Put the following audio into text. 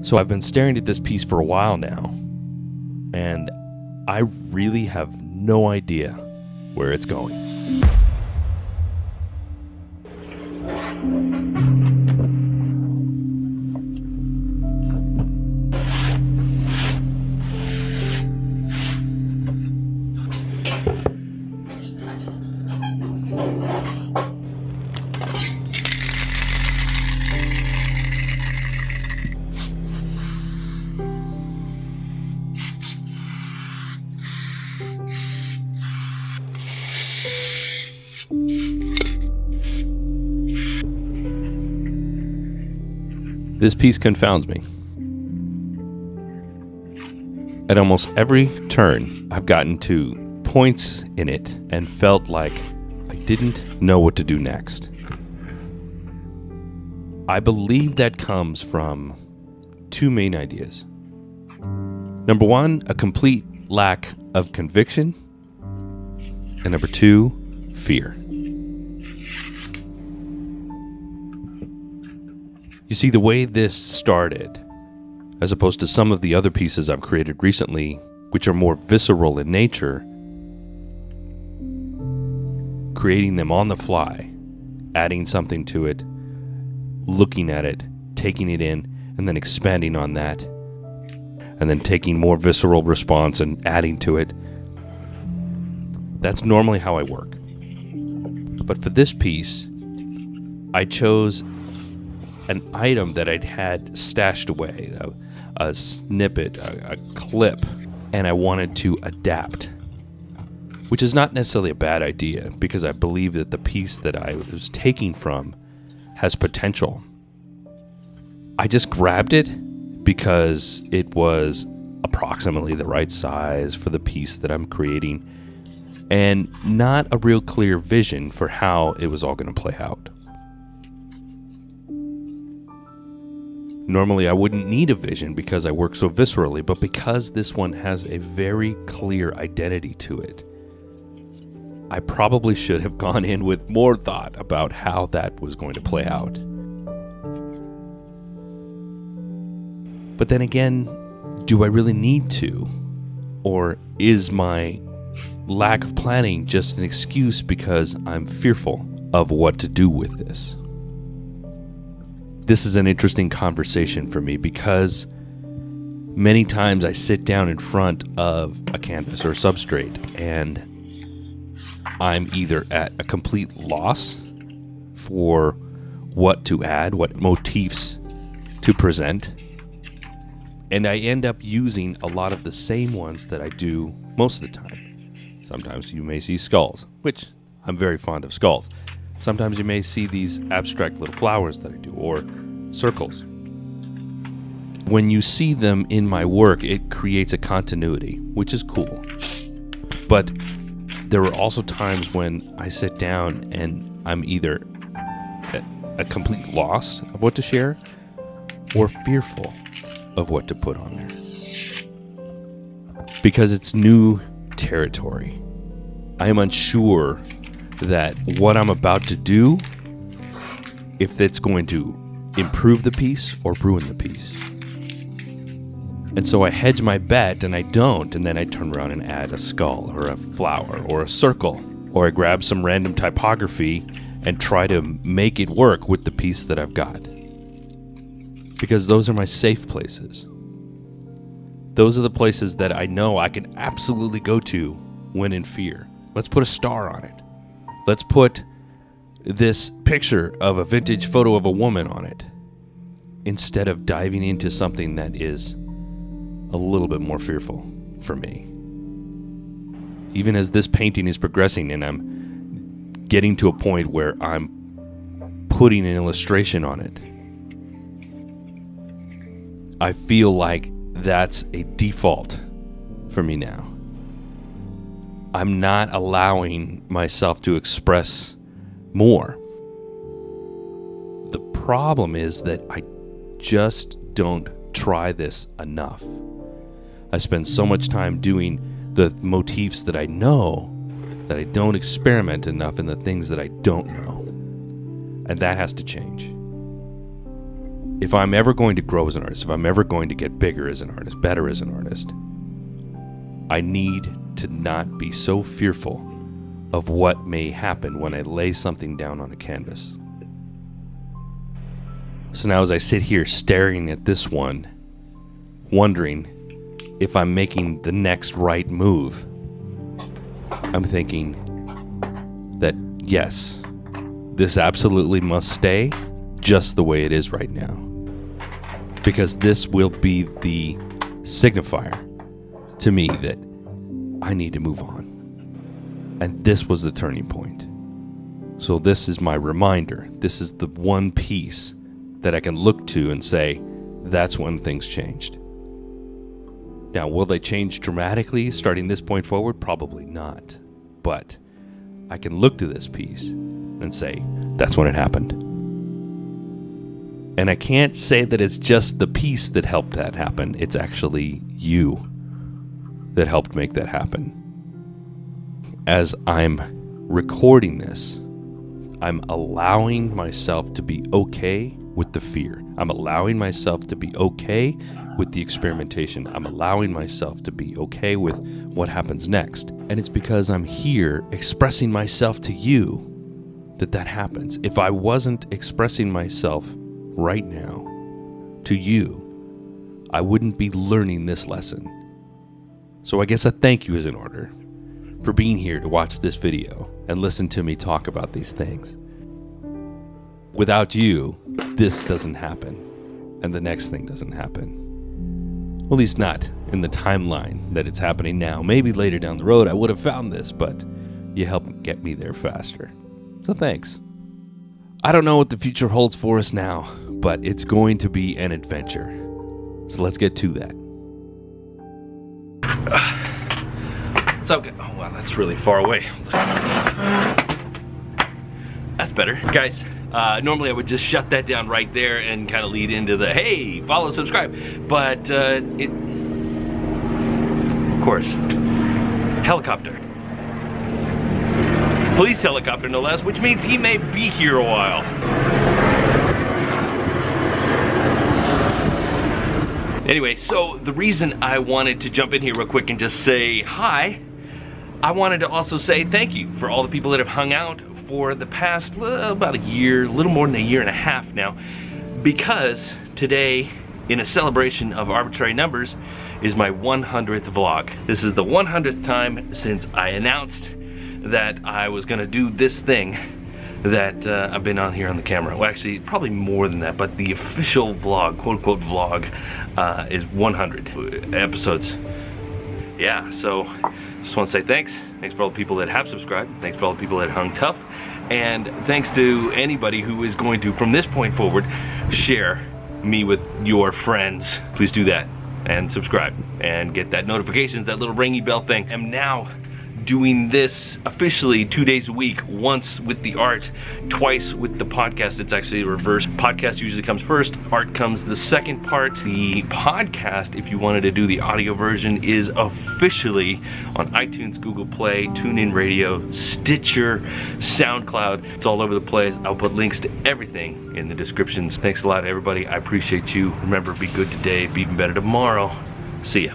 So I've been staring at this piece for a while now, and I really have no idea where it's going. This piece confounds me. At almost every turn, I've gotten to points in it and felt like I didn't know what to do next. I believe that comes from two main ideas. Number one, a complete lack of conviction. And number two, fear. You see, the way this started, as opposed to some of the other pieces I've created recently, which are more visceral in nature, creating them on the fly, adding something to it, looking at it, taking it in, and then expanding on that, and then taking more visceral response and adding to it. That's normally how I work. But for this piece, I chose an item that I'd had stashed away, a snippet, a clip, and I wanted to adapt, which is not necessarily a bad idea because I believe that the piece that I was taking from has potential. I just grabbed it because it was approximately the right size for the piece that I'm creating and not a real clear vision for how it was all going to play out. Normally, I wouldn't need a vision because I work so viscerally, but because this one has a very clear identity to it, I probably should have gone in with more thought about how that was going to play out. But then again, do I really need to? Or is my lack of planning just an excuse because I'm fearful of what to do with this? This is an interesting conversation for me because many times I sit down in front of a canvas or a substrate and I'm either at a complete loss for what to add, what motifs to present, and I end up using a lot of the same ones that I do most of the time. Sometimes you may see skulls, which I'm very fond of skulls. Sometimes you may see these abstract little flowers that I do, or circles. When you see them in my work, it creates a continuity, which is cool. But there are also times when I sit down and I'm either at a complete loss of what to share or fearful of what to put on there. Because it's new territory. I am unsure that what I'm about to do, if it's going to improve the piece or ruin the piece. And so I hedge my bet and I don't, and then I turn around and add a skull or a flower or a circle, or I grab some random typography and try to make it work with the piece that I've got. Because those are my safe places. Those are the places that I know I can absolutely go to when in fear. Let's put a star on it. Let's put this picture of a vintage photo of a woman on it, instead of diving into something that is a little bit more fearful for me. Even as this painting is progressing and I'm getting to a point where I'm putting an illustration on it, I feel like that's a default for me now. I'm not allowing myself to express more. The problem is that I just don't try this enough. I spend so much time doing the motifs that I know that I don't experiment enough in the things that I don't know. And that has to change. if I'm ever going to grow as an artist, if I'm ever going to get bigger as an artist, better as an artist, I need to not be so fearful of what may happen when I lay something down on a canvas. So now as I sit here staring at this one, wondering if I'm making the next right move, I'm thinking that yes, this absolutely must stay just the way it is right now. Because this will be the signifier to me that I need to move on. And this was the turning point. So this is my reminder. This is the one piece that I can look to and say, that's when things changed. Now, will they change dramatically starting this point forward? Probably not. But I can look to this piece and say, that's when it happened. And I can't say that it's just the piece that helped that happen. It's actually you that helped make that happen. As I'm recording this, I'm allowing myself to be okay with the fear. I'm allowing myself to be okay with the experimentation. I'm allowing myself to be okay with what happens next. And it's because I'm here expressing myself to you that happens. If I wasn't expressing myself right now to you, I wouldn't be learning this lesson. So I guess I thank you is in order for being here to watch this video and listen to me talk about these things. Without you, this doesn't happen, and the next thing doesn't happen. Well, at least not in the timeline that it's happening now. Maybe later down the road I would have found this, but you helped get me there faster. So thanks. I don't know what the future holds for us now, but it's going to be an adventure. So let's get to that. So, oh wow, that's really far away. That's better. Guys, normally I would just shut that down right there and kind of lead into the, hey, follow, subscribe. But, of course, helicopter. Police helicopter, no less, which means he may be here a while. Anyway, so the reason I wanted to jump in here real quick and just say hi, I wanted to also say thank you for all the people that have hung out for the past about a year, a little more than a year and a half now, because today, in a celebration of arbitrary numbers, is my 100th vlog. This is the 100th time since I announced that I was gonna do this thing that I've been on here on the camera. Well, actually, probably more than that, but the official vlog, quote-unquote vlog, is 100 episodes. Yeah, so just want to say thanks. Thanks for all the people that have subscribed. Thanks for all the people that hung tough. And thanks to anybody who is going to, from this point forward, share me with your friends. Please do that and subscribe and get that notifications, that little ringy bell thing. I'm now doing this officially 2 days a week, once with the art, twice with the podcast. It's actually reverse. Podcast usually comes first, art comes the second part. The podcast, if you wanted to do the audio version, is officially on iTunes, Google Play, TuneIn Radio, Stitcher, SoundCloud. It's all over the place. I'll put links to everything in the descriptions. Thanks a lot, everybody. I appreciate you. Remember, be good today, be even better tomorrow. See ya.